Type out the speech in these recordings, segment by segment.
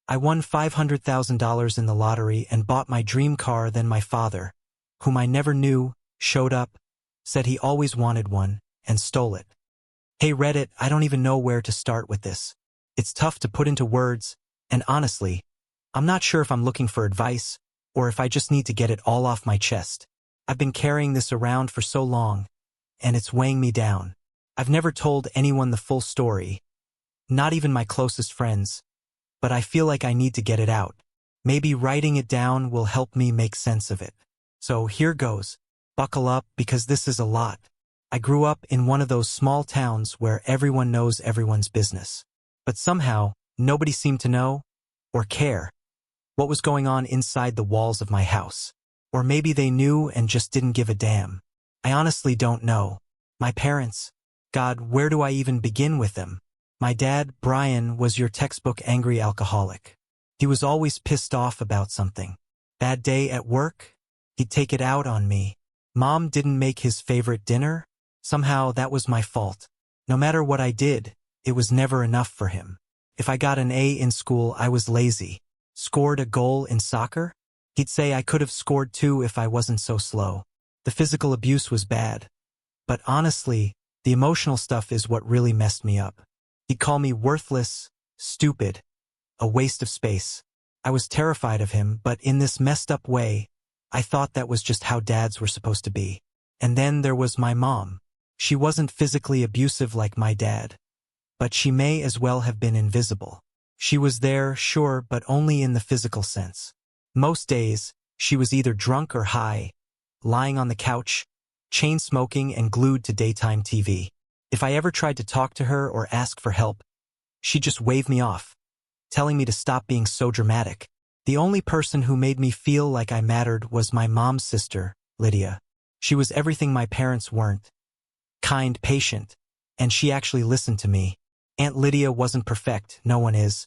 I won $500,000 in the lottery and bought my dream car. Then my father, whom I never knew, showed up, said he always wanted one, and stole it. Hey Reddit, I don't even know where to start with this. It's tough to put into words, and honestly, I'm not sure if I'm looking for advice, or if I just need to get it all off my chest. I've been carrying this around for so long, and it's weighing me down. I've never told anyone the full story, not even my closest friends, but I feel like I need to get it out. Maybe writing it down will help me make sense of it. So here goes. Buckle up, because this is a lot. I grew up in one of those small towns where everyone knows everyone's business. But somehow, nobody seemed to know, or care, what was going on inside the walls of my house. Or maybe they knew and just didn't give a damn. I honestly don't know. My parents, God, where do I even begin with them? My dad, Brian, was your textbook angry alcoholic. He was always pissed off about something. Bad day at work? He'd take it out on me. Mom didn't make his favorite dinner? Somehow that was my fault. No matter what I did, it was never enough for him. If I got an A in school, I was lazy. Scored a goal in soccer? He'd say I could have scored two if I wasn't so slow. The physical abuse was bad. But honestly, the emotional stuff is what really messed me up. He'd call me worthless, stupid, a waste of space. I was terrified of him, but in this messed up way, I thought that was just how dads were supposed to be. And then there was my mom. She wasn't physically abusive like my dad, but she may as well have been invisible. She was there, sure, but only in the physical sense. Most days, she was either drunk or high, lying on the couch, chain smoking and glued to daytime TV. If I ever tried to talk to her or ask for help, she'd just wave me off, telling me to stop being so dramatic. The only person who made me feel like I mattered was my mom's sister, Lydia. She was everything my parents weren't. Kind, patient, and she actually listened to me. Aunt Lydia wasn't perfect, no one is,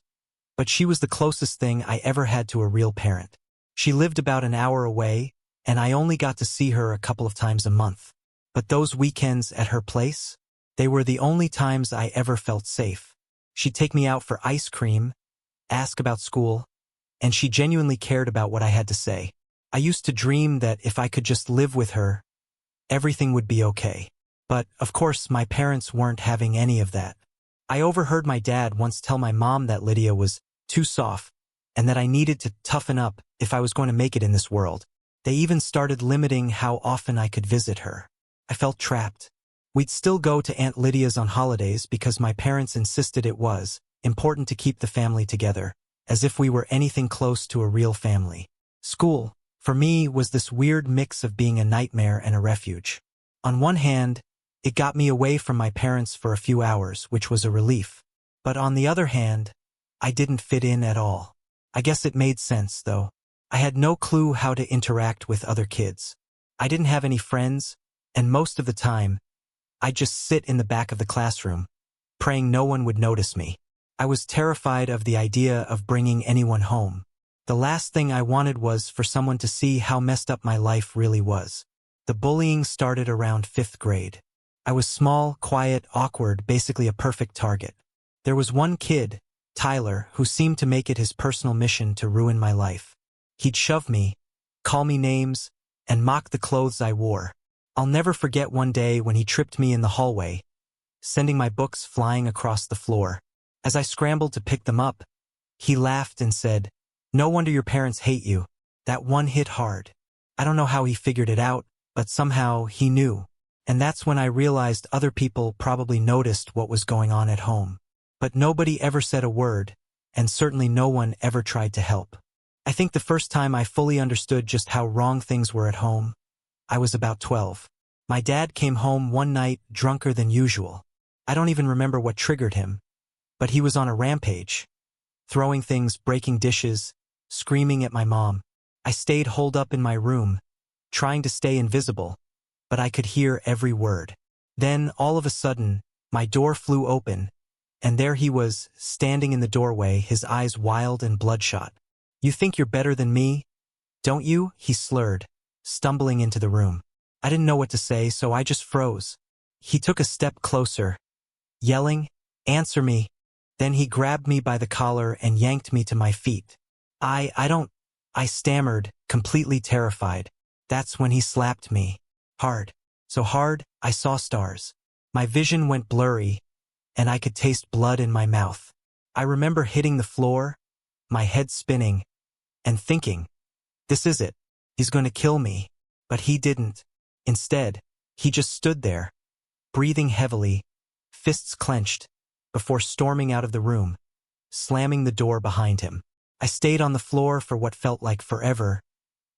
but she was the closest thing I ever had to a real parent. She lived about an hour away, and I only got to see her a couple of times a month. But those weekends at her place, they were the only times I ever felt safe. She'd take me out for ice cream, ask about school, and she genuinely cared about what I had to say. I used to dream that if I could just live with her, everything would be okay. But, of course, my parents weren't having any of that. I overheard my dad once tell my mom that Lydia was too soft, and that I needed to toughen up if I was going to make it in this world. They even started limiting how often I could visit her. I felt trapped. We'd still go to Aunt Lydia's on holidays because my parents insisted it was important to keep the family together, as if we were anything close to a real family. School, for me, was this weird mix of being a nightmare and a refuge. On one hand, it got me away from my parents for a few hours, which was a relief. But on the other hand, I didn't fit in at all. I guess it made sense, though. I had no clue how to interact with other kids. I didn't have any friends, and most of the time, I'd just sit in the back of the classroom, praying no one would notice me. I was terrified of the idea of bringing anyone home. The last thing I wanted was for someone to see how messed up my life really was. The bullying started around 5th grade. I was small, quiet, awkward, basically a perfect target. There was one kid, Tyler, who seemed to make it his personal mission to ruin my life. He'd shove me, call me names, and mock the clothes I wore. I'll never forget one day when he tripped me in the hallway, sending my books flying across the floor. As I scrambled to pick them up, he laughed and said, "No wonder your parents hate you." That one hit hard. I don't know how he figured it out, but somehow he knew. And that's when I realized other people probably noticed what was going on at home. But nobody ever said a word, and certainly no one ever tried to help. I think the first time I fully understood just how wrong things were at home, I was about 12. My dad came home one night drunker than usual. I don't even remember what triggered him, but he was on a rampage, throwing things, breaking dishes, screaming at my mom. I stayed holed up in my room, trying to stay invisible, but I could hear every word. Then, all of a sudden, my door flew open, and there he was, standing in the doorway, his eyes wild and bloodshot. "You think you're better than me, don't you?" he slurred, stumbling into the room. I didn't know what to say, so I just froze. He took a step closer, yelling, "Answer me." Then he grabbed me by the collar and yanked me to my feet. I don't, I stammered, completely terrified. That's when he slapped me. Hard. So hard, I saw stars. My vision went blurry, and I could taste blood in my mouth. I remember hitting the floor, my head spinning, and thinking, this is it. He's going to kill me. But he didn't. Instead, he just stood there, breathing heavily, fists clenched, before storming out of the room, slamming the door behind him. I stayed on the floor for what felt like forever,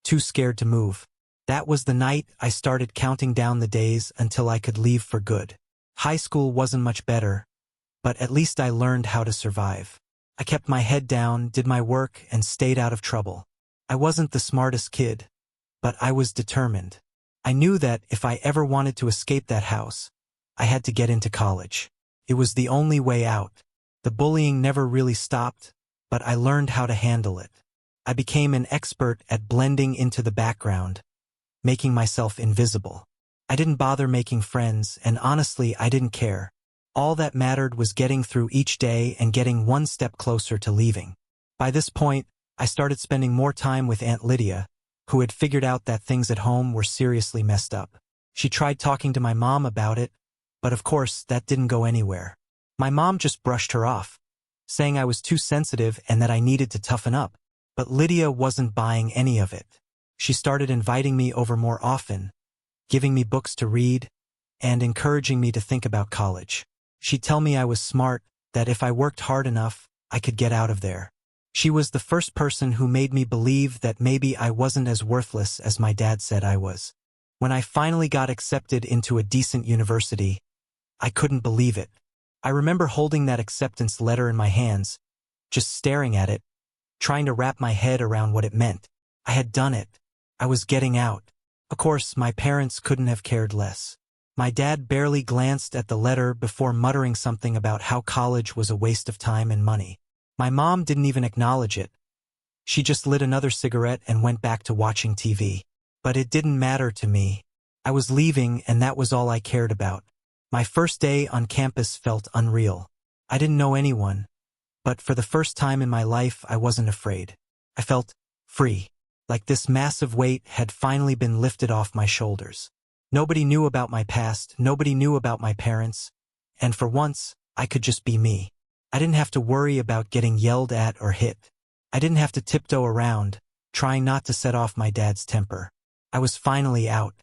too scared to move. That was the night I started counting down the days until I could leave for good. High school wasn't much better, but at least I learned how to survive. I kept my head down, did my work, and stayed out of trouble. I wasn't the smartest kid, but I was determined. I knew that if I ever wanted to escape that house, I had to get into college. It was the only way out. The bullying never really stopped, but I learned how to handle it. I became an expert at blending into the background, making myself invisible. I didn't bother making friends, and honestly, I didn't care. All that mattered was getting through each day and getting one step closer to leaving. By this point, I started spending more time with Aunt Lydia, who had figured out that things at home were seriously messed up. She tried talking to my mom about it, but of course, that didn't go anywhere. My mom just brushed her off, saying I was too sensitive and that I needed to toughen up. But Lydia wasn't buying any of it. She started inviting me over more often, giving me books to read, and encouraging me to think about college. She'd tell me I was smart, that if I worked hard enough, I could get out of there. She was the first person who made me believe that maybe I wasn't as worthless as my dad said I was. When I finally got accepted into a decent university, I couldn't believe it. I remember holding that acceptance letter in my hands, just staring at it, trying to wrap my head around what it meant. I had done it. I was getting out. Of course, my parents couldn't have cared less. My dad barely glanced at the letter before muttering something about how college was a waste of time and money. My mom didn't even acknowledge it. She just lit another cigarette and went back to watching TV. But it didn't matter to me. I was leaving, and that was all I cared about. My first day on campus felt unreal. I didn't know anyone, but for the first time in my life, I wasn't afraid. I felt free, like this massive weight had finally been lifted off my shoulders. Nobody knew about my past, nobody knew about my parents, and for once, I could just be me. I didn't have to worry about getting yelled at or hit. I didn't have to tiptoe around, trying not to set off my dad's temper. I was finally out.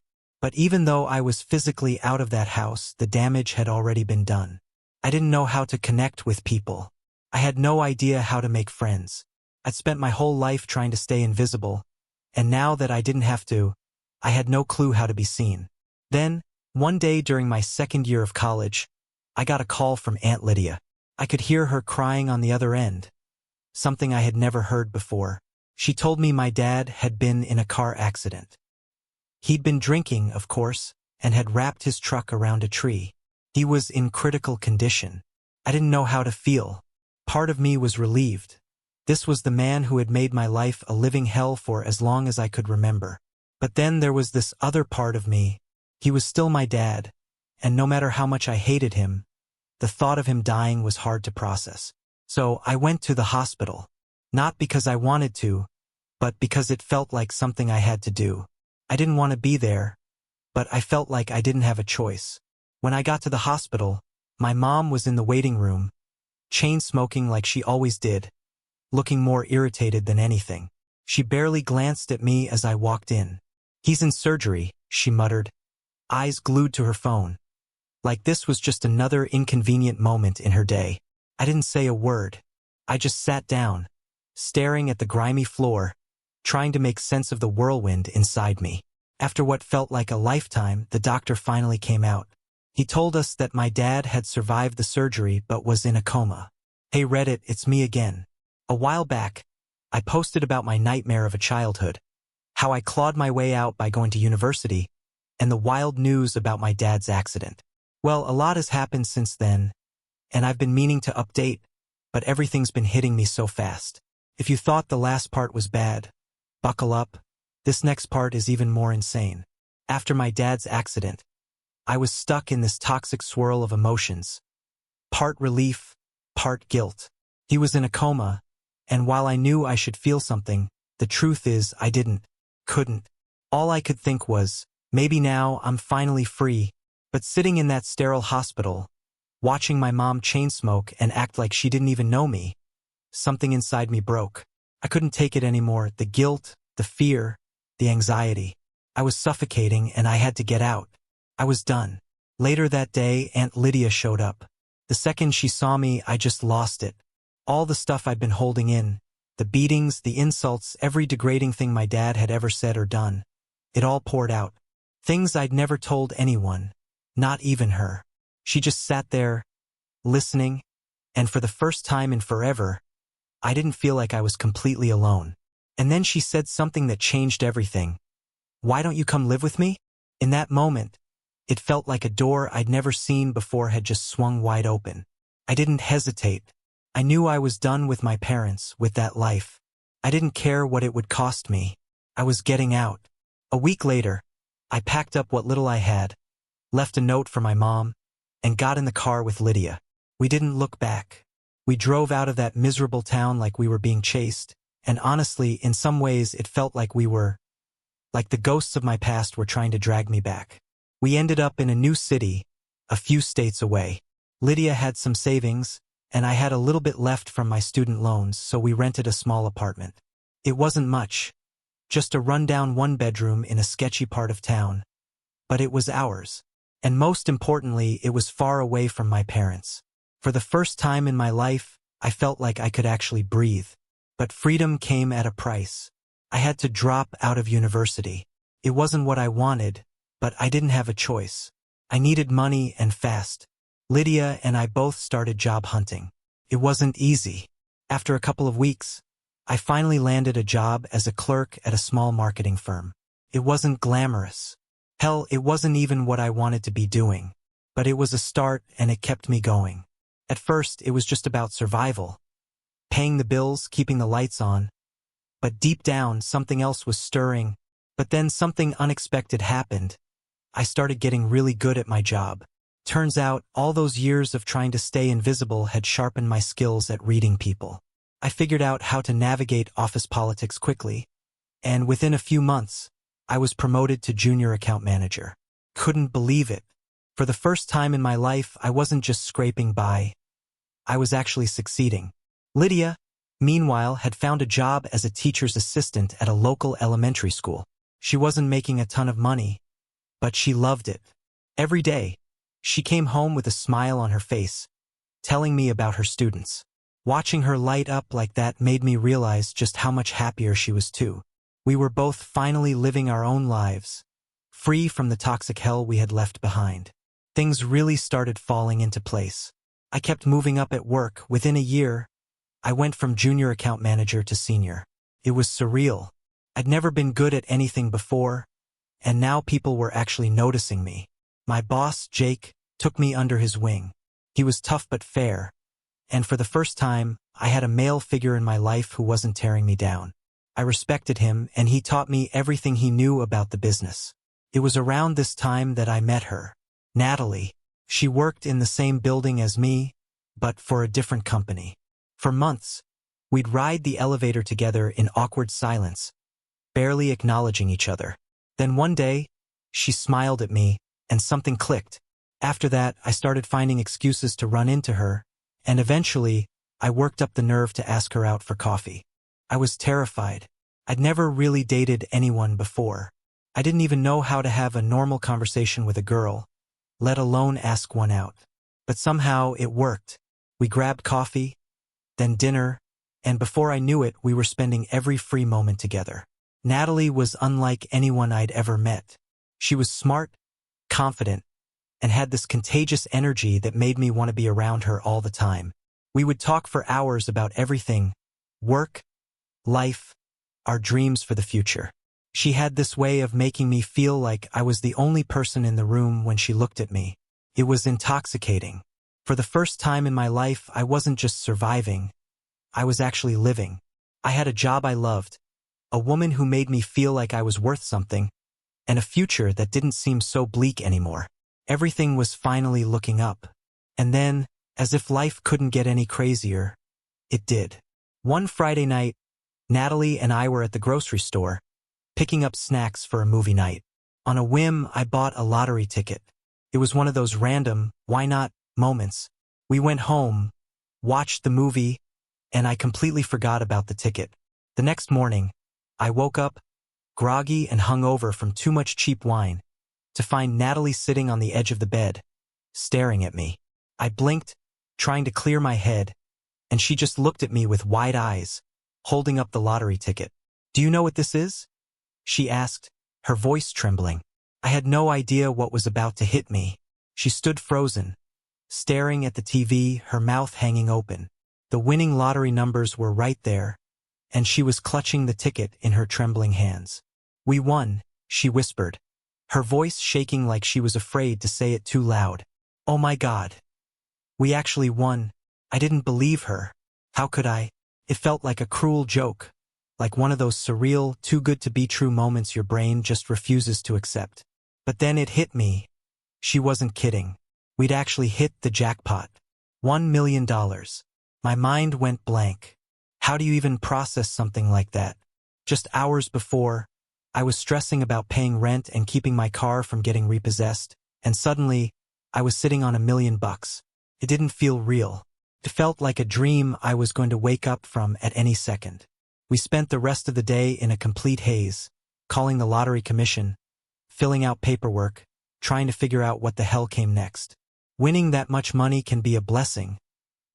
But even though I was physically out of that house, the damage had already been done. I didn't know how to connect with people. I had no idea how to make friends. I'd spent my whole life trying to stay invisible, and now that I didn't have to, I had no clue how to be seen. Then, one day during my second year of college, I got a call from Aunt Lydia. I could hear her crying on the other end, something I had never heard before. She told me my dad had been in a car accident. He'd been drinking, of course, and had wrapped his truck around a tree. He was in critical condition. I didn't know how to feel. Part of me was relieved. This was the man who had made my life a living hell for as long as I could remember. But then there was this other part of me. He was still my dad, and no matter how much I hated him, the thought of him dying was hard to process. So I went to the hospital. Not because I wanted to, but because it felt like something I had to do. I didn't want to be there, but I felt like I didn't have a choice. When I got to the hospital, my mom was in the waiting room, chain-smoking like she always did, looking more irritated than anything. She barely glanced at me as I walked in. "He's in surgery," she muttered, eyes glued to her phone. Like this was just another inconvenient moment in her day. I didn't say a word. I just sat down, staring at the grimy floor, trying to make sense of the whirlwind inside me. After what felt like a lifetime, the doctor finally came out. He told us that my dad had survived the surgery but was in a coma. Hey Reddit, it's me again. A while back, I posted about my nightmare of a childhood, how I clawed my way out by going to university, and the wild news about my dad's accident. Well, a lot has happened since then, and I've been meaning to update, but everything's been hitting me so fast. If you thought the last part was bad, buckle up. This next part is even more insane. After my dad's accident, I was stuck in this toxic swirl of emotions. Part relief, part guilt. He was in a coma, and while I knew I should feel something, the truth is I couldn't. All I could think was, maybe now I'm finally free. But sitting in that sterile hospital, watching my mom chain smoke and act like she didn't even know me, something inside me broke. I couldn't take it anymore, the guilt, the fear, the anxiety. I was suffocating and I had to get out. I was done. Later that day, Aunt Lydia showed up. The second she saw me, I just lost it. All the stuff I'd been holding in, the beatings, the insults, every degrading thing my dad had ever said or done. It all poured out. Things I'd never told anyone, not even her. She just sat there, listening, and for the first time in forever, I didn't feel like I was completely alone. And then she said something that changed everything. "Why don't you come live with me?" In that moment, it felt like a door I'd never seen before had just swung wide open. I didn't hesitate. I knew I was done with my parents, with that life. I didn't care what it would cost me. I was getting out. A week later, I packed up what little I had, left a note for my mom, and got in the car with Lydia. We didn't look back. We drove out of that miserable town like we were being chased, and honestly, in some ways it felt like like the ghosts of my past were trying to drag me back. We ended up in a new city, a few states away. Lydia had some savings, and I had a little bit left from my student loans, so we rented a small apartment. It wasn't much, just a rundown one-bedroom in a sketchy part of town. But it was ours. And most importantly, it was far away from my parents. For the first time in my life, I felt like I could actually breathe. But freedom came at a price. I had to drop out of university. It wasn't what I wanted, but I didn't have a choice. I needed money and fast. Lydia and I both started job hunting. It wasn't easy. After a couple of weeks, I finally landed a job as a clerk at a small marketing firm. It wasn't glamorous. Hell, it wasn't even what I wanted to be doing. But it was a start and it kept me going. At first, it was just about survival. Paying the bills, keeping the lights on. But deep down, something else was stirring. But then something unexpected happened. I started getting really good at my job. Turns out, all those years of trying to stay invisible had sharpened my skills at reading people. I figured out how to navigate office politics quickly, and within a few months, I was promoted to junior account manager. Couldn't believe it. For the first time in my life, I wasn't just scraping by. I was actually succeeding. Lydia, meanwhile, had found a job as a teacher's assistant at a local elementary school. She wasn't making a ton of money, but she loved it. Every day, she came home with a smile on her face, telling me about her students. Watching her light up like that made me realize just how much happier she was too. We were both finally living our own lives, free from the toxic hell we had left behind. Things really started falling into place. I kept moving up at work. Within a year, I went from junior account manager to senior. It was surreal. I'd never been good at anything before, and now people were actually noticing me. My boss, Jake, took me under his wing. He was tough but fair, and for the first time, I had a male figure in my life who wasn't tearing me down. I respected him, and he taught me everything he knew about the business. It was around this time that I met her, Natalie. She worked in the same building as me, but for a different company. For months, we'd ride the elevator together in awkward silence, barely acknowledging each other. Then one day, she smiled at me, and something clicked. After that, I started finding excuses to run into her, and eventually, I worked up the nerve to ask her out for coffee. I was terrified. I'd never really dated anyone before. I didn't even know how to have a normal conversation with a girl, let alone ask one out. But somehow it worked. We grabbed coffee, then dinner, and before I knew it, we were spending every free moment together. Natalie was unlike anyone I'd ever met. She was smart, confident, and had this contagious energy that made me want to be around her all the time. We would talk for hours about everything: work, life, our dreams for the future. She had this way of making me feel like I was the only person in the room when she looked at me. It was intoxicating. For the first time in my life, I wasn't just surviving. I was actually living. I had a job I loved, a woman who made me feel like I was worth something, and a future that didn't seem so bleak anymore. Everything was finally looking up. And then, As if life couldn't get any crazier, it did. One Friday night, Natalie and I were at the grocery store, picking up snacks for a movie night. On a whim, I bought a lottery ticket. It was one of those random, why not, moments. We went home, watched the movie, and I completely forgot about the ticket. The next morning, I woke up, groggy and hungover from too much cheap wine, to find Natalie sitting on the edge of the bed, staring at me. I blinked, trying to clear my head, and she just looked at me with wide eyes, holding up the lottery ticket. "Do you know what this is?" she asked, her voice trembling. I had no idea what was about to hit me. She stood frozen, staring at the TV, her mouth hanging open. The winning lottery numbers were right there, and she was clutching the ticket in her trembling hands. "We won," she whispered, her voice shaking like she was afraid to say it too loud. "Oh my God. We actually won." I didn't believe her. How could I? It felt like a cruel joke, like one of those surreal, too-good-to-be-true moments your brain just refuses to accept. But then it hit me. She wasn't kidding. We'd actually hit the jackpot. $1 million. My mind went blank. How do you even process something like that? Just hours before, I was stressing about paying rent and keeping my car from getting repossessed, and suddenly, I was sitting on $1 million. It didn't feel real. It felt like a dream I was going to wake up from at any second. We spent the rest of the day in a complete haze, calling the lottery commission, filling out paperwork, trying to figure out what the hell came next. Winning that much money can be a blessing,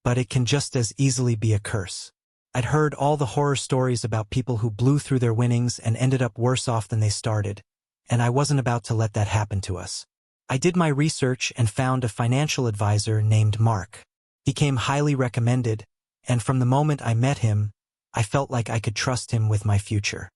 but it can just as easily be a curse. I'd heard all the horror stories about people who blew through their winnings and ended up worse off than they started, and I wasn't about to let that happen to us. I did my research and found a financial advisor named Mark. He came highly recommended, and from the moment I met him, I felt like I could trust him with my future.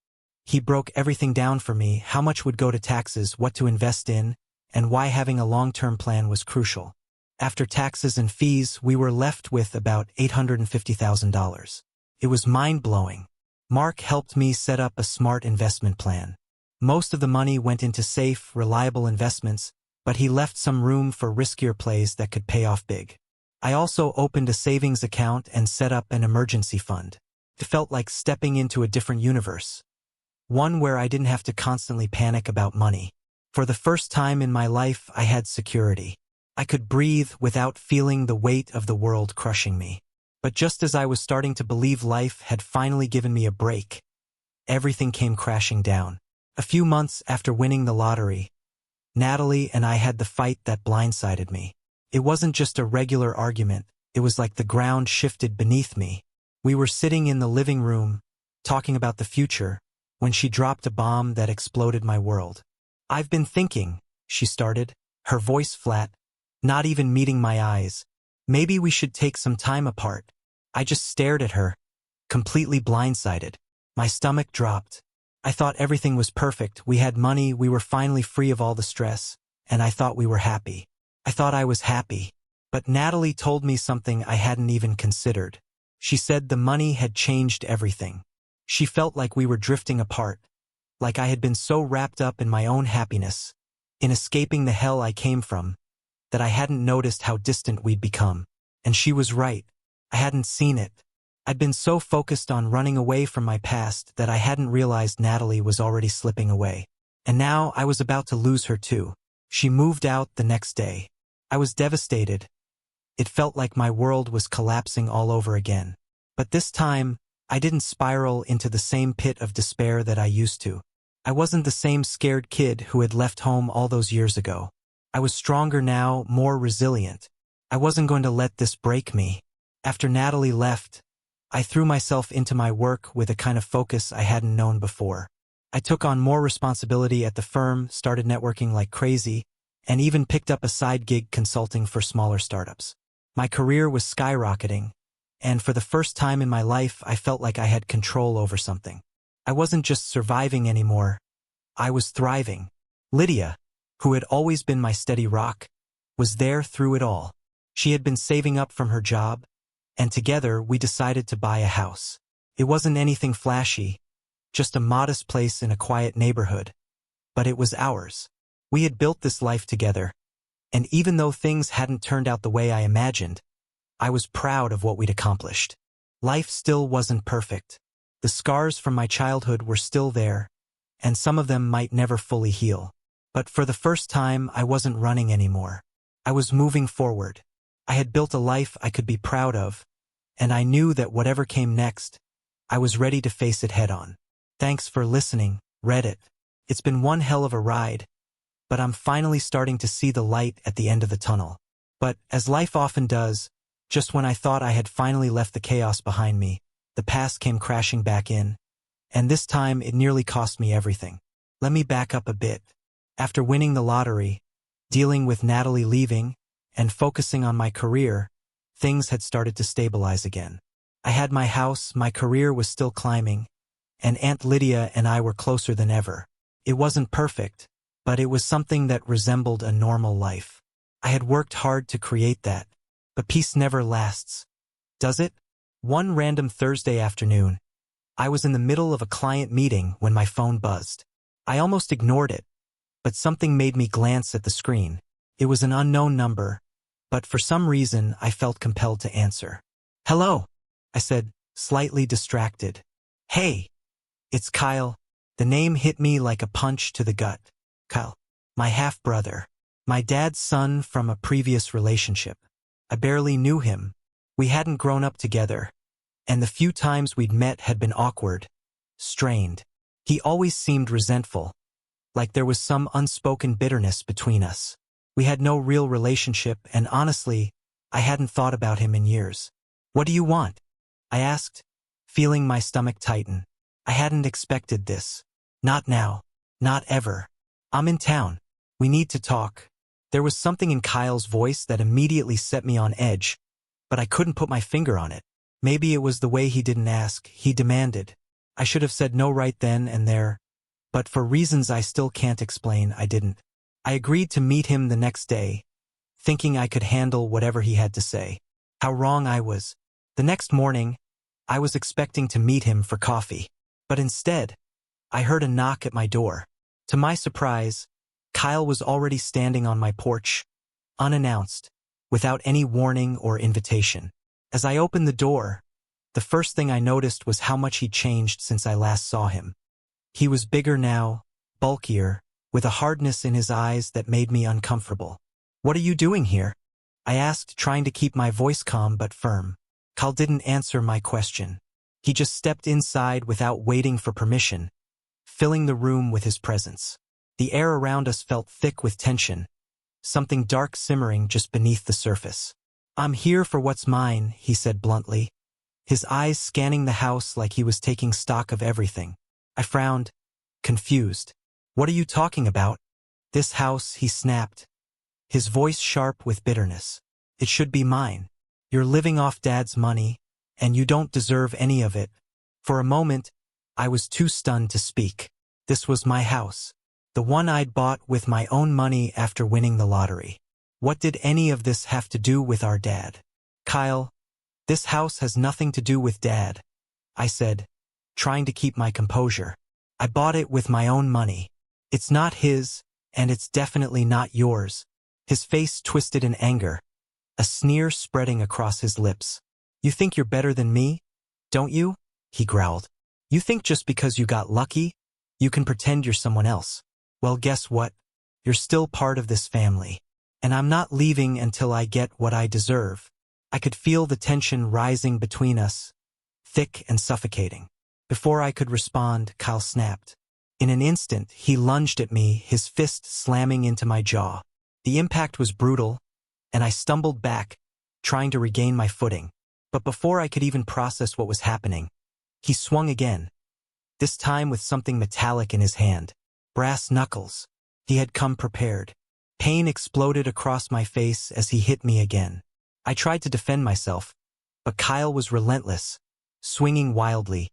He broke everything down for me, how much would go to taxes, what to invest in, and why having a long-term plan was crucial. After taxes and fees, we were left with about $850,000. It was mind-blowing. Mark helped me set up a smart investment plan. Most of the money went into safe, reliable investments, but he left some room for riskier plays that could pay off big. I also opened a savings account and set up an emergency fund. It felt like stepping into a different universe, one where I didn't have to constantly panic about money. For the first time in my life, I had security. I could breathe without feeling the weight of the world crushing me. But just as I was starting to believe life had finally given me a break, everything came crashing down. A few months after winning the lottery, Natalie and I had the fight that blindsided me. It wasn't just a regular argument, it was like the ground shifted beneath me. We were sitting in the living room, talking about the future, when she dropped a bomb that exploded my world. "I've been thinking," she started, her voice flat, not even meeting my eyes. "Maybe we should take some time apart." I just stared at her, completely blindsided. My stomach dropped. I thought everything was perfect. We had money, we were finally free of all the stress, and I thought we were happy. I thought I was happy. But Natalie told me something I hadn't even considered. She said the money had changed everything. She felt like we were drifting apart, like I had been so wrapped up in my own happiness, in escaping the hell I came from, that I hadn't noticed how distant we'd become. And she was right. I hadn't seen it. I'd been so focused on running away from my past that I hadn't realized Natalie was already slipping away. And now I was about to lose her too. She moved out the next day. I was devastated. It felt like my world was collapsing all over again. But this time, I didn't spiral into the same pit of despair that I used to. I wasn't the same scared kid who had left home all those years ago. I was stronger now, more resilient. I wasn't going to let this break me. After Natalie left, I threw myself into my work with a kind of focus I hadn't known before. I took on more responsibility at the firm, started networking like crazy, and even picked up a side gig consulting for smaller startups. My career was skyrocketing, and for the first time in my life, I felt like I had control over something. I wasn't just surviving anymore, I was thriving. Lydia, who had always been my steady rock, was there through it all. She had been saving up from her job, and together we decided to buy a house. It wasn't anything flashy, just a modest place in a quiet neighborhood, but it was ours. We had built this life together, and even though things hadn't turned out the way I imagined, I was proud of what we'd accomplished. Life still wasn't perfect. The scars from my childhood were still there, and some of them might never fully heal. But for the first time, I wasn't running anymore. I was moving forward. I had built a life I could be proud of, and I knew that whatever came next, I was ready to face it head-on. Thanks for listening, Reddit. It's been one hell of a ride, but I'm finally starting to see the light at the end of the tunnel. But, as life often does, just when I thought I had finally left the chaos behind me, the past came crashing back in, and this time it nearly cost me everything. Let me back up a bit. After winning the lottery, dealing with Natalie leaving, and focusing on my career, things had started to stabilize again. I had my house, my career was still climbing, and Aunt Lydia and I were closer than ever. It wasn't perfect, but it was something that resembled a normal life. I had worked hard to create that, but peace never lasts, does it? One random Thursday afternoon, I was in the middle of a client meeting when my phone buzzed. I almost ignored it, but something made me glance at the screen. It was an unknown number, but for some reason I felt compelled to answer. "Hello," I said, slightly distracted. "Hey, it's Kyle." The name hit me like a punch to the gut. Kyle, my half-brother, my dad's son from a previous relationship. I barely knew him. We hadn't grown up together, and the few times we'd met had been awkward, strained. He always seemed resentful, like there was some unspoken bitterness between us. We had no real relationship, and honestly, I hadn't thought about him in years. "What do you want?" I asked, feeling my stomach tighten. I hadn't expected this. Not now. Not ever. "I'm in town. We need to talk." There was something in Kyle's voice that immediately set me on edge, but I couldn't put my finger on it. Maybe it was the way he didn't ask, he demanded. I should have said no right then and there, but for reasons I still can't explain, I didn't. I agreed to meet him the next day, thinking I could handle whatever he had to say. How wrong I was. The next morning, I was expecting to meet him for coffee, but instead, I heard a knock at my door. To my surprise, Kyle was already standing on my porch, unannounced, without any warning or invitation. As I opened the door, the first thing I noticed was how much he changed since I last saw him. He was bigger now, bulkier, with a hardness in his eyes that made me uncomfortable. "What are you doing here?" I asked, trying to keep my voice calm but firm. Kyle didn't answer my question. He just stepped inside without waiting for permission, filling the room with his presence. The air around us felt thick with tension, something dark simmering just beneath the surface. "I'm here for what's mine," he said bluntly, his eyes scanning the house like he was taking stock of everything. I frowned, confused. "What are you talking about?" "This house," he snapped, his voice sharp with bitterness. "It should be mine. You're living off Dad's money, and you don't deserve any of it." For a moment, I was too stunned to speak. This was my house, the one I'd bought with my own money after winning the lottery. What did any of this have to do with our dad? "Kyle, this house has nothing to do with Dad," I said, trying to keep my composure. "I bought it with my own money. It's not his, and it's definitely not yours." His face twisted in anger, a sneer spreading across his lips. "You think you're better than me, don't you?" he growled. "You think just because you got lucky, you can pretend you're someone else. Well, guess what? You're still part of this family, and I'm not leaving until I get what I deserve." I could feel the tension rising between us, thick and suffocating. Before I could respond, Kyle snapped. In an instant, he lunged at me, his fist slamming into my jaw. The impact was brutal, and I stumbled back, trying to regain my footing. But before I could even process what was happening, he swung again, this time with something metallic in his hand. Brass knuckles. He had come prepared. Pain exploded across my face as he hit me again. I tried to defend myself, but Kyle was relentless, swinging wildly,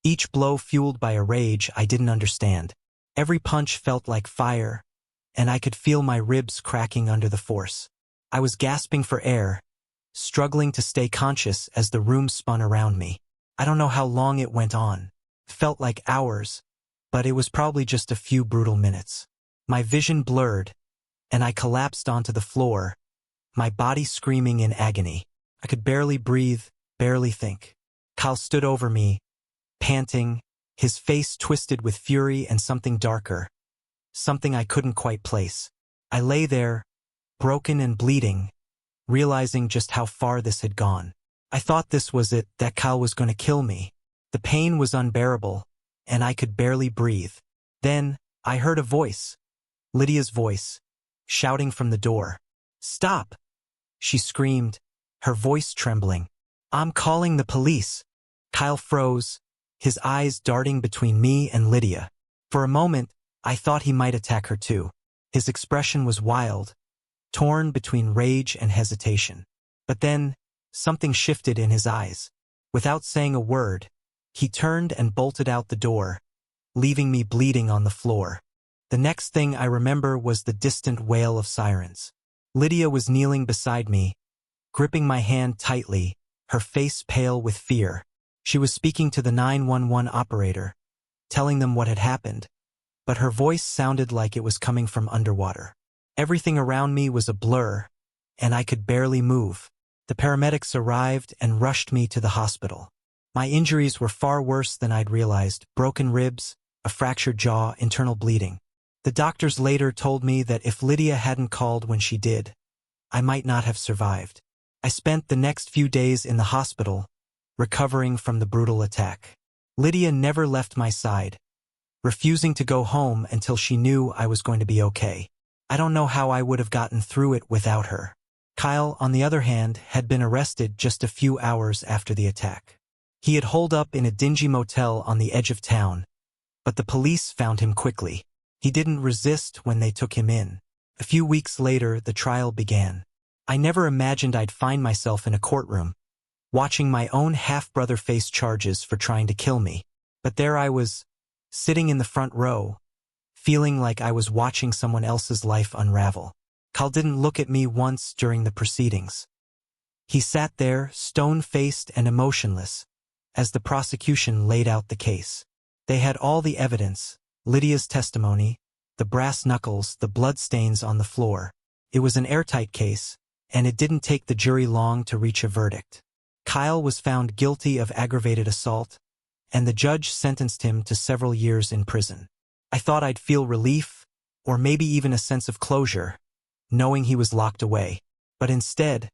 each blow fueled by a rage I didn't understand. Every punch felt like fire, and I could feel my ribs cracking under the force. I was gasping for air, struggling to stay conscious as the room spun around me. I don't know how long it went on. It felt like hours, but it was probably just a few brutal minutes. My vision blurred, and I collapsed onto the floor, my body screaming in agony. I could barely breathe, barely think. Kyle stood over me, panting, his face twisted with fury and something darker, something I couldn't quite place. I lay there, broken and bleeding, realizing just how far this had gone. I thought this was it, that Kyle was going to kill me. The pain was unbearable, and I could barely breathe. Then, I heard a voice, Lydia's voice, shouting from the door. "Stop!" she screamed, her voice trembling. "I'm calling the police." Kyle froze, his eyes darting between me and Lydia. For a moment, I thought he might attack her too. His expression was wild, torn between rage and hesitation. But then, something shifted in his eyes. Without saying a word, he turned and bolted out the door, leaving me bleeding on the floor. The next thing I remember was the distant wail of sirens. Lydia was kneeling beside me, gripping my hand tightly, her face pale with fear. She was speaking to the 911 operator, telling them what had happened, but her voice sounded like it was coming from underwater. Everything around me was a blur, and I could barely move. The paramedics arrived and rushed me to the hospital. My injuries were far worse than I'd realized: broken ribs, a fractured jaw, internal bleeding. The doctors later told me that if Lydia hadn't called when she did, I might not have survived. I spent the next few days in the hospital, recovering from the brutal attack. Lydia never left my side, refusing to go home until she knew I was going to be okay. I don't know how I would have gotten through it without her. Kyle, on the other hand, had been arrested just a few hours after the attack. He had holed up in a dingy motel on the edge of town, but the police found him quickly. He didn't resist when they took him in. A few weeks later, the trial began. I never imagined I'd find myself in a courtroom, watching my own half-brother face charges for trying to kill me. But there I was, sitting in the front row, feeling like I was watching someone else's life unravel. Kyle didn't look at me once during the proceedings. He sat there, stone-faced and emotionless, as the prosecution laid out the case. They had all the evidence: Lydia's testimony, the brass knuckles, the bloodstains on the floor. It was an airtight case, and it didn't take the jury long to reach a verdict. Kyle was found guilty of aggravated assault, and the judge sentenced him to several years in prison. I thought I'd feel relief, or maybe even a sense of closure, knowing he was locked away. But instead,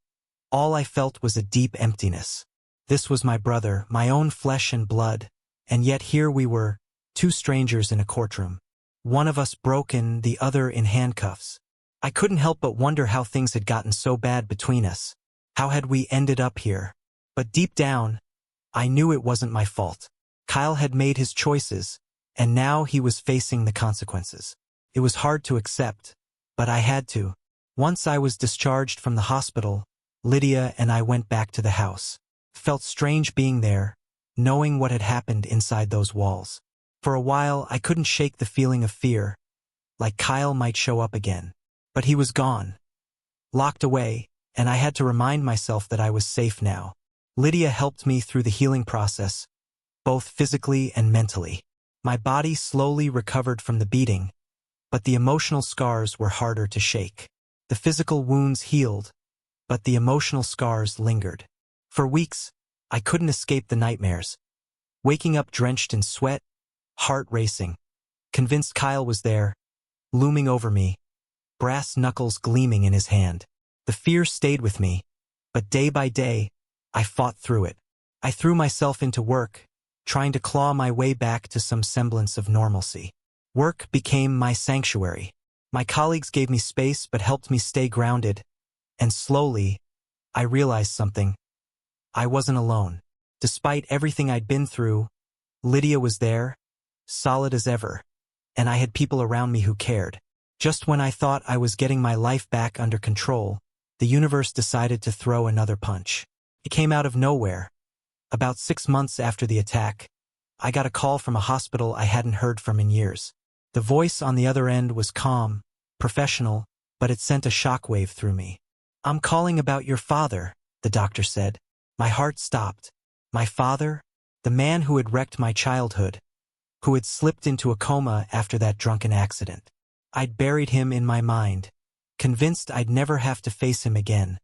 all I felt was a deep emptiness. This was my brother, my own flesh and blood, and yet here we were, two strangers in a courtroom. One of us broken, the other in handcuffs. I couldn't help but wonder how things had gotten so bad between us. How had we ended up here? But deep down, I knew it wasn't my fault. Kyle had made his choices, and now he was facing the consequences. It was hard to accept, but I had to. Once I was discharged from the hospital, Lydia and I went back to the house. Felt strange being there, knowing what had happened inside those walls. For a while, I couldn't shake the feeling of fear, like Kyle might show up again. But he was gone, locked away, and I had to remind myself that I was safe now. Lydia helped me through the healing process, both physically and mentally. My body slowly recovered from the beating, but the emotional scars were harder to shake. The physical wounds healed, but the emotional scars lingered. For weeks, I couldn't escape the nightmares. Waking up drenched in sweat, heart racing, convinced Kyle was there, looming over me, brass knuckles gleaming in his hand. The fear stayed with me, but day by day, I fought through it. I threw myself into work, trying to claw my way back to some semblance of normalcy. Work became my sanctuary. My colleagues gave me space but helped me stay grounded, and slowly, I realized something. I wasn't alone. Despite everything I'd been through, Lydia was there, solid as ever, and I had people around me who cared. Just when I thought I was getting my life back under control, the universe decided to throw another punch. It came out of nowhere. About 6 months after the attack, I got a call from a hospital I hadn't heard from in years. The voice on the other end was calm, professional, but it sent a shockwave through me. "I'm calling about your father," the doctor said. My heart stopped. My father? The man who had wrecked my childhood, who had slipped into a coma after that drunken accident. I'd buried him in my mind, convinced I'd never have to face him again.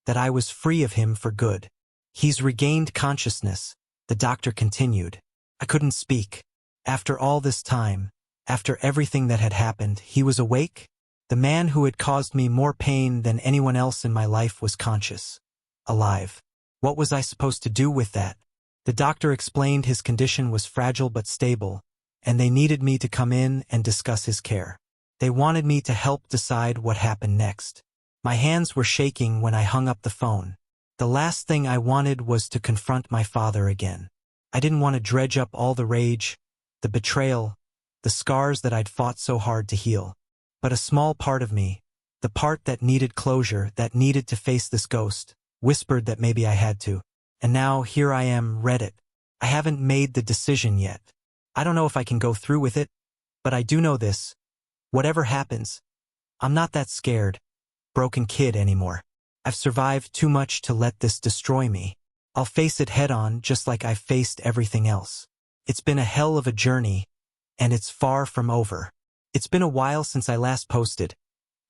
that I was free of him for good. He's regained consciousness, the doctor continued. I couldn't speak. After all this time, after everything that had happened, he was awake? The man who had caused me more pain than anyone else in my life was conscious. Alive. What was I supposed to do with that? The doctor explained his condition was fragile but stable, and they needed me to come in and discuss his care. They wanted me to help decide what happened next. My hands were shaking when I hung up the phone. The last thing I wanted was to confront my father again. I didn't want to dredge up all the rage, the betrayal, the scars that I'd fought so hard to heal. But a small part of me, the part that needed closure, that needed to face this ghost, whispered that maybe I had to. And now here I am, Reddit. I haven't made the decision yet. I don't know if I can go through with it, but I do know this. Whatever happens, I'm not that scared, broken kid anymore. I've survived too much to let this destroy me. I'll face it head on just like I've faced everything else. It's been a hell of a journey, and it's far from over. It's been a while since I last posted,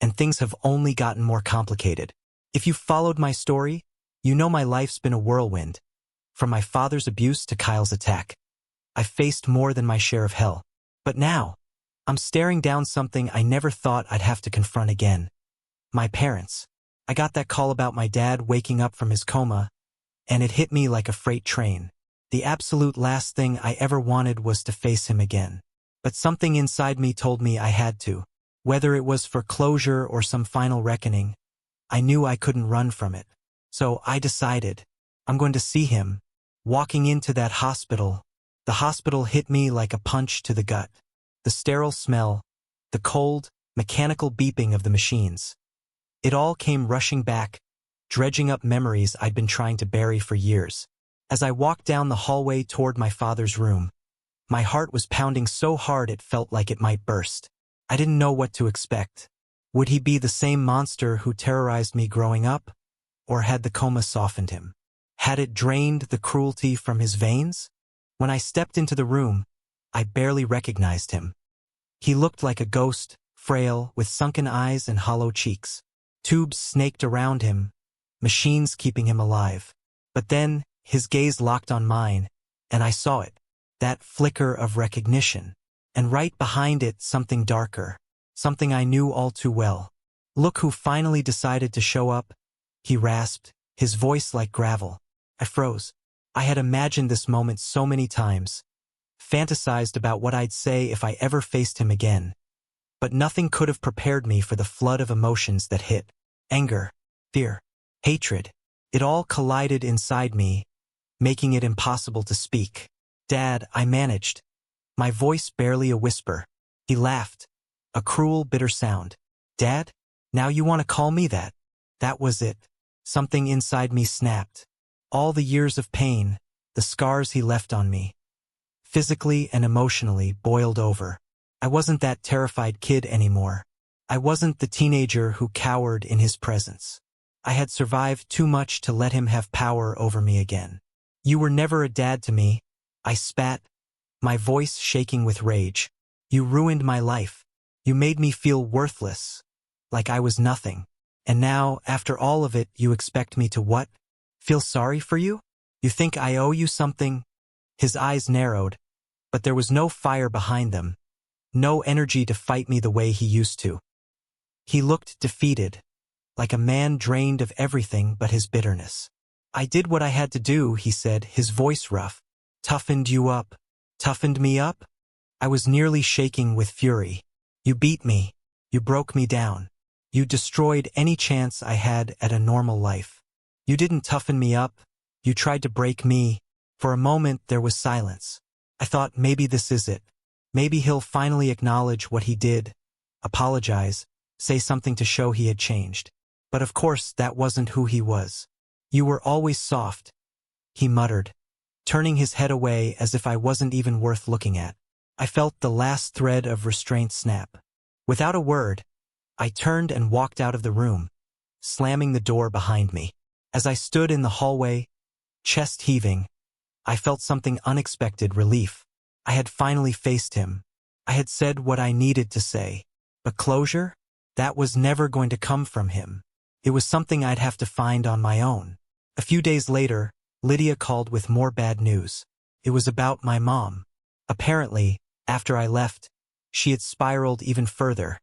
and things have only gotten more complicated. If you've followed my story, you know my life's been a whirlwind. From my father's abuse to Kyle's attack, I've faced more than my share of hell. But now, I'm staring down something I never thought I'd have to confront again. My parents. I got that call about my dad waking up from his coma, and it hit me like a freight train. The absolute last thing I ever wanted was to face him again. But something inside me told me I had to. Whether it was for closure or some final reckoning, I knew I couldn't run from it. So I decided, I'm going to see him. Walking into that hospital, the hospital hit me like a punch to the gut. The sterile smell, the cold, mechanical beeping of the machines. It all came rushing back, dredging up memories I'd been trying to bury for years. As I walked down the hallway toward my father's room, my heart was pounding so hard it felt like it might burst. I didn't know what to expect. Would he be the same monster who terrorized me growing up? Or had the coma softened him? Had it drained the cruelty from his veins? When I stepped into the room, I barely recognized him. He looked like a ghost, frail, with sunken eyes and hollow cheeks. Tubes snaked around him, machines keeping him alive. But then, his gaze locked on mine, and I saw it. That flicker of recognition. And right behind it, something darker. Something I knew all too well. Look who finally decided to show up, he rasped, his voice like gravel. I froze. I had imagined this moment so many times, fantasized about what I'd say if I ever faced him again. But nothing could have prepared me for the flood of emotions that hit. Anger, fear, hatred. It all collided inside me, making it impossible to speak. Dad, I managed. My voice barely a whisper. He laughed, a cruel, bitter sound. Dad? Now you want to call me that? That was it. Something inside me snapped. All the years of pain, the scars he left on me, physically and emotionally, boiled over. I wasn't that terrified kid anymore. I wasn't the teenager who cowered in his presence. I had survived too much to let him have power over me again. You were never a dad to me, I spat, my voice shaking with rage. You ruined my life. You made me feel worthless, like I was nothing. And now, after all of it, you expect me to what? Feel sorry for you? You think I owe you something? His eyes narrowed, but there was no fire behind them, no energy to fight me the way he used to. He looked defeated, like a man drained of everything but his bitterness. I did what I had to do, he said, his voice rough. Toughened you up. Toughened me up? I was nearly shaking with fury. You beat me. You broke me down. You destroyed any chance I had at a normal life. You didn't toughen me up. You tried to break me. For a moment there was silence. I thought maybe this is it. Maybe he'll finally acknowledge what he did, apologize, say something to show he had changed. But of course that wasn't who he was. You were always soft, he muttered, turning his head away as if I wasn't even worth looking at. I felt the last thread of restraint snap. Without a word, I turned and walked out of the room, slamming the door behind me. As I stood in the hallway, chest heaving, I felt something unexpected, relief. I had finally faced him. I had said what I needed to say. But closure? That was never going to come from him. It was something I'd have to find on my own. A few days later, Lydia called with more bad news. It was about my mom. Apparently, after I left, she had spiraled even further,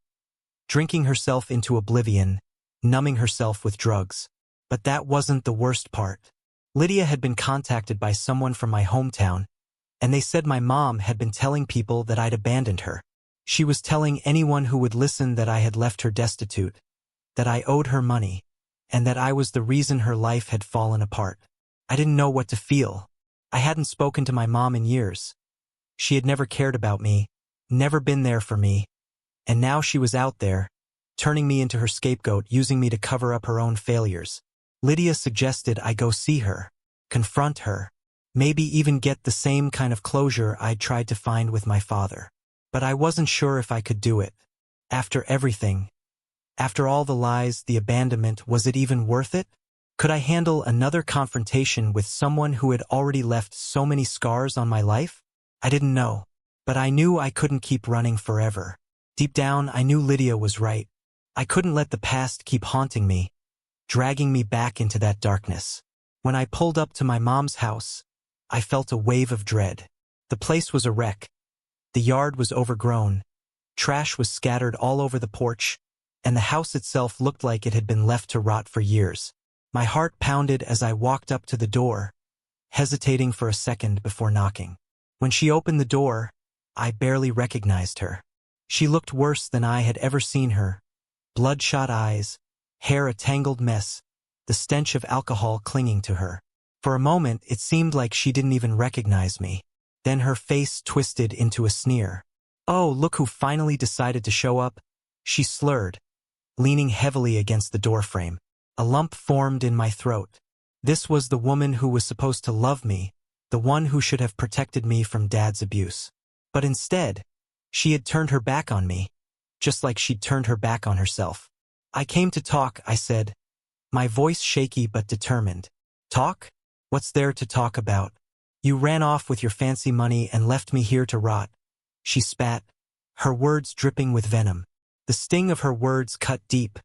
drinking herself into oblivion, numbing herself with drugs. But that wasn't the worst part. Lydia had been contacted by someone from my hometown, and they said my mom had been telling people that I'd abandoned her. She was telling anyone who would listen that I had left her destitute, that I owed her money, and that I was the reason her life had fallen apart. I didn't know what to feel. I hadn't spoken to my mom in years. She had never cared about me, never been there for me, and now she was out there, turning me into her scapegoat, using me to cover up her own failures. Lydia suggested I go see her, confront her, maybe even get the same kind of closure I'd tried to find with my father. But I wasn't sure if I could do it. After everything, after all the lies, the abandonment, was it even worth it? Could I handle another confrontation with someone who had already left so many scars on my life? I didn't know, but I knew I couldn't keep running forever. Deep down, I knew Lydia was right. I couldn't let the past keep haunting me, dragging me back into that darkness. When I pulled up to my mom's house, I felt a wave of dread. The place was a wreck. The yard was overgrown. Trash was scattered all over the porch, and the house itself looked like it had been left to rot for years. My heart pounded as I walked up to the door, hesitating for a second before knocking. When she opened the door, I barely recognized her. She looked worse than I had ever seen her. Bloodshot eyes, hair a tangled mess, the stench of alcohol clinging to her. For a moment, it seemed like she didn't even recognize me. Then her face twisted into a sneer. "Oh, look who finally decided to show up," she slurred, leaning heavily against the doorframe. A lump formed in my throat. This was the woman who was supposed to love me, the one who should have protected me from Dad's abuse. But instead, she had turned her back on me, just like she'd turned her back on herself. "I came to talk," I said, my voice shaky but determined. "Talk? What's there to talk about? You ran off with your fancy money and left me here to rot." She spat, her words dripping with venom. The sting of her words cut deep,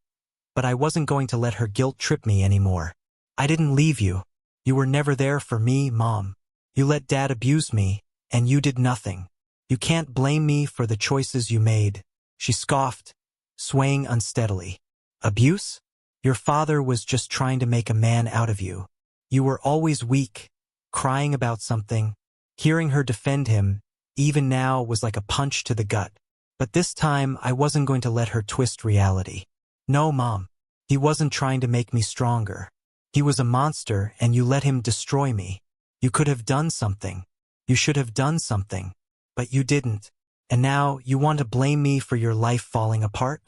but I wasn't going to let her guilt trip me anymore. "I didn't leave you. You were never there for me, Mom. You let Dad abuse me, and you did nothing. You can't blame me for the choices you made." She scoffed, swaying unsteadily. "Abuse? Your father was just trying to make a man out of you. You were always weak, crying about something." Hearing her defend him, even now, was like a punch to the gut. But this time, I wasn't going to let her twist reality. "No, Mom. He wasn't trying to make me stronger. He was a monster, and you let him destroy me. You could have done something. You should have done something. But you didn't. And now, you want to blame me for your life falling apart?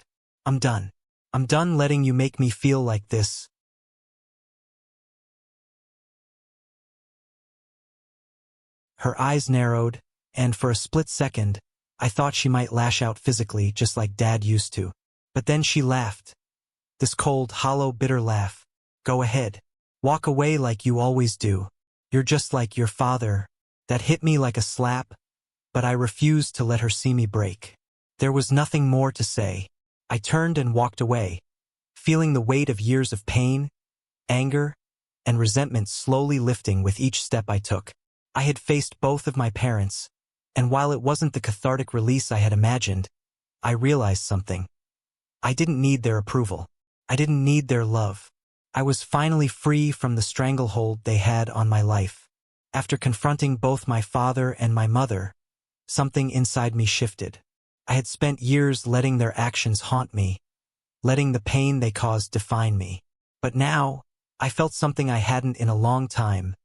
I'm done. I'm done letting you make me feel like this." Her eyes narrowed, and for a split second, I thought she might lash out physically, just like Dad used to. But then she laughed. This cold, hollow, bitter laugh. "Go ahead. Walk away like you always do. You're just like your father." That hit me like a slap, but I refused to let her see me break. There was nothing more to say. I turned and walked away, feeling the weight of years of pain, anger, and resentment slowly lifting with each step I took. I had faced both of my parents, and while it wasn't the cathartic release I had imagined, I realized something. I didn't need their approval. I didn't need their love. I was finally free from the stranglehold they had on my life. After confronting both my father and my mother, something inside me shifted. I had spent years letting their actions haunt me, letting the pain they caused define me. But now, I felt something I hadn't in a long time,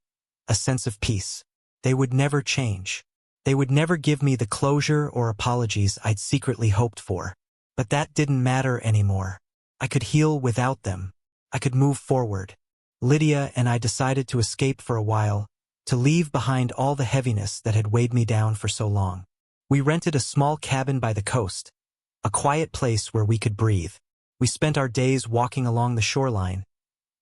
a sense of peace. They would never change. They would never give me the closure or apologies I'd secretly hoped for. But that didn't matter anymore. I could heal without them. I could move forward. Lydia and I decided to escape for a while, to leave behind all the heaviness that had weighed me down for so long. We rented a small cabin by the coast, a quiet place where we could breathe. We spent our days walking along the shoreline,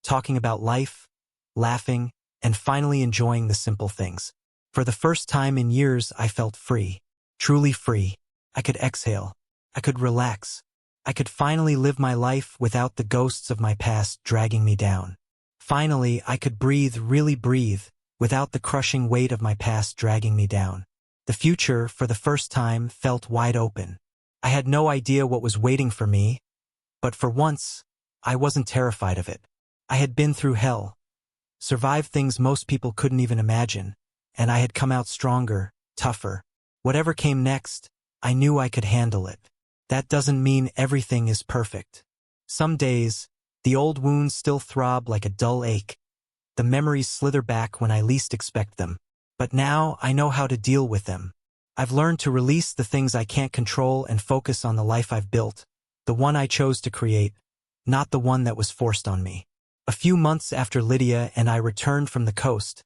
talking about life, laughing, and finally enjoying the simple things. For the first time in years, I felt free, truly free. I could exhale. I could relax. I could finally live my life without the ghosts of my past dragging me down. Finally, I could breathe, really breathe, without the crushing weight of my past dragging me down. The future, for the first time, felt wide open. I had no idea what was waiting for me, but for once, I wasn't terrified of it. I had been through hell, survived things most people couldn't even imagine, and I had come out stronger, tougher. Whatever came next, I knew I could handle it. That doesn't mean everything is perfect. Some days, the old wounds still throb like a dull ache. The memories slither back when I least expect them. But now I know how to deal with them. I've learned to release the things I can't control and focus on the life I've built, the one I chose to create, not the one that was forced on me. A few months after Lydia and I returned from the coast,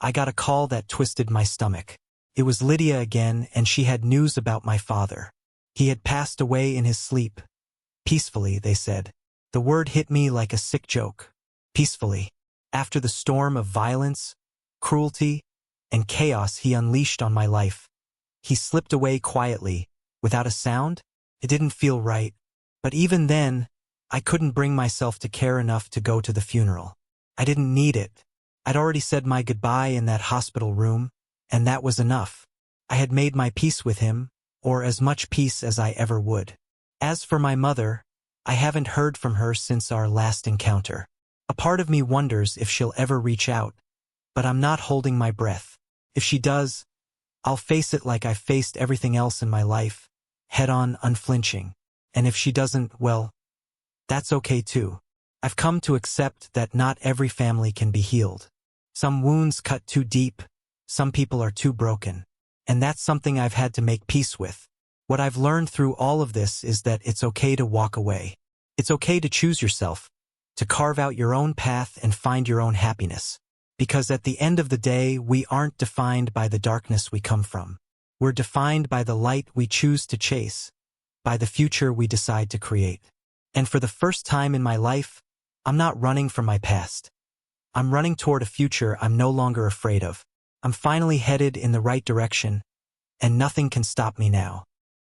I got a call that twisted my stomach. It was Lydia again, and she had news about my father. He had passed away in his sleep. Peacefully, they said. The word hit me like a sick joke. Peacefully. After the storm of violence, cruelty, and chaos he unleashed on my life, he slipped away quietly, without a sound. It didn't feel right. But even then, I couldn't bring myself to care enough to go to the funeral. I didn't need it. I'd already said my goodbye in that hospital room, and that was enough. I had made my peace with him, or as much peace as I ever would. As for my mother, I haven't heard from her since our last encounter. A part of me wonders if she'll ever reach out, but I'm not holding my breath. If she does, I'll face it like I've faced everything else in my life, head-on, unflinching. And if she doesn't, well, that's okay too. I've come to accept that not every family can be healed. Some wounds cut too deep, some people are too broken. And that's something I've had to make peace with. What I've learned through all of this is that it's okay to walk away. It's okay to choose yourself, to carve out your own path and find your own happiness. Because at the end of the day, we aren't defined by the darkness we come from. We're defined by the light we choose to chase, by the future we decide to create. And for the first time in my life, I'm not running from my past. I'm running toward a future I'm no longer afraid of. I'm finally headed in the right direction, and nothing can stop me now.